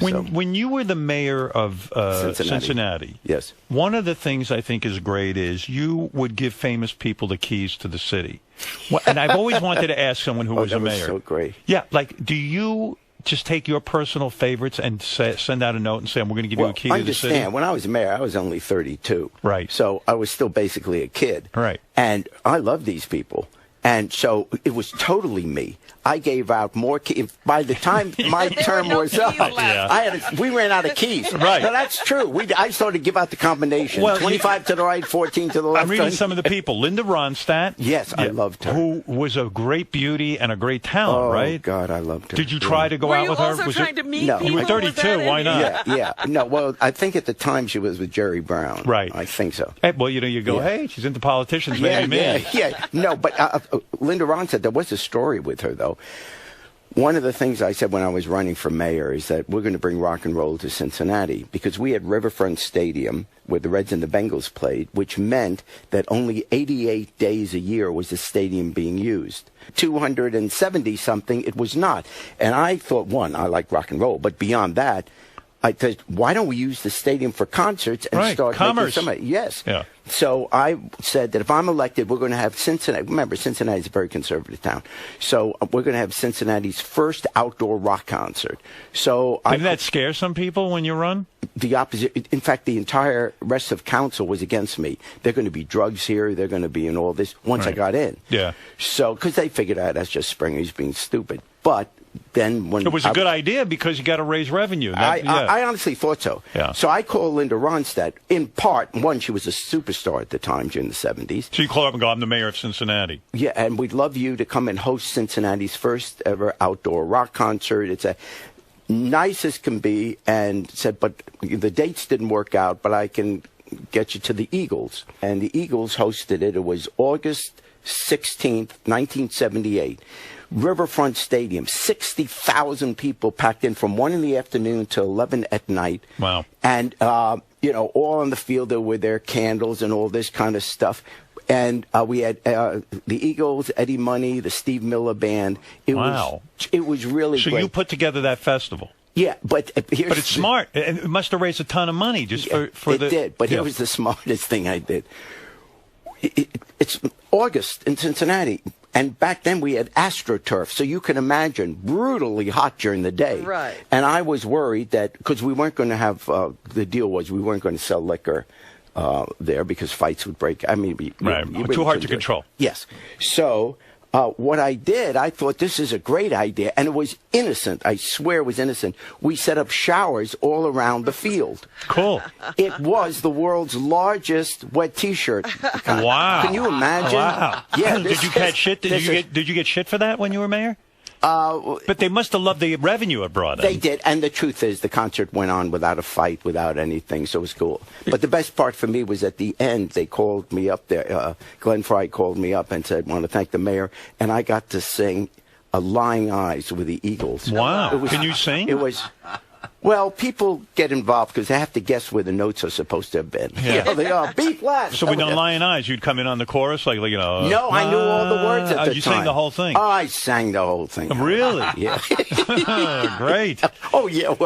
When you were the mayor of Cincinnati, yes, one of the things I think is great is you would give famous people the keys to the city. And I've always wanted to ask someone who was a mayor. So great. Yeah, like, do you just take your personal favorites and send out a note and say, we're going to give you a key to the city? Understand, when I was mayor, I was only 32. Right. So I was still basically a kid. Right. And I love these people. And so it was totally me. I gave out more keys. By the time my term was up, we ran out of keys. Right. No, that's true. I started to give out the combination. 25 to the right, 14 to the left. I'm reading some of the people. Linda Ronstadt. Yes, I loved her. Who was a great beauty and a great talent, right? Oh, God, I loved her. Did you try to go out with her? Were you also trying to meet people? You were 32. Why not? Yeah. No, well, I think at the time she was with Jerry Brown. Right. I think so. Hey, well, you go, hey, she's into politicians, maybe me. Yeah. No, but Linda Ronstadt, there was a story with her, though. One of the things I said when I was running for mayor is that we're going to bring rock and roll to Cincinnati because we had Riverfront Stadium where the Reds and the Bengals played, which meant that only 88 days a year was the stadium being used. 270-something, it was not. And I thought, one, I like rock and roll, but beyond that, I said, why don't we use the stadium for concerts and start commerce? Making somebody? Yes. Yeah. So I said that if I'm elected, we're going to have Cincinnati. Remember, Cincinnati is a very conservative town. So we're going to have Cincinnati's first outdoor rock concert. So didn't that scare some people when you run? The opposite. In fact, the entire rest of council was against me. They're going to be drugs here. They're going to be in all this. Once I got in. Yeah. So, because they figured out that's just Springer's being stupid. But then when it was a good idea because you got to raise revenue. I honestly thought so. Yeah. So I called Linda Ronstadt. In part, one, she was a superstar at the time during the 70s. So you call up and go, I'm the mayor of Cincinnati. Yeah, and we'd love you to come and host Cincinnati's first ever outdoor rock concert. It's a nice as can be, and said, but the dates didn't work out, but I can get you to the Eagles. And the Eagles hosted it. It was August 16th, 1978. Riverfront Stadium, 60,000 people packed in from 1 in the afternoon to 11 at night. Wow. And, all on the field there were their candles and all this kind of stuff. And we had the Eagles, Eddie Money, the Steve Miller Band. It was really great. So you put together that festival. Yeah, but here's... But it's smart. It must have raised a ton of money just for the... It did, but here was the smartest thing I did. It's August in Cincinnati. And back then we had AstroTurf, so you can imagine brutally hot during the day. Right. And I was worried that because we weren't going to have the deal was we weren't going to sell liquor there because fights would break. I mean, too hard to control. Yes. So what I did, I thought this is a great idea, and it was innocent. I swear it was innocent. We set up showers all around the field. Cool. It was the world's largest wet T-shirt. Wow. Can you imagine? Wow. Yeah. Did you catch shit? Did you get shit for that when you were mayor? But they must have loved the revenue it brought in. They did, and the truth is the concert went on without a fight, without anything, so it was cool. But the best part for me was at the end, they called me up there. Glenn Frey called me up and said, want to thank the mayor, and I got to sing Lying Eyes with the Eagles. Wow. Can you sing? It was... Well, people get involved because they have to guess where the notes are supposed to have been. Yeah. They are B flat. So when on Lion Eyes, you'd come in on the chorus, like No, I knew all the words at the time. You sang the whole thing. Oh, I sang the whole thing. Really? Yeah. Great. Oh, yeah. Well,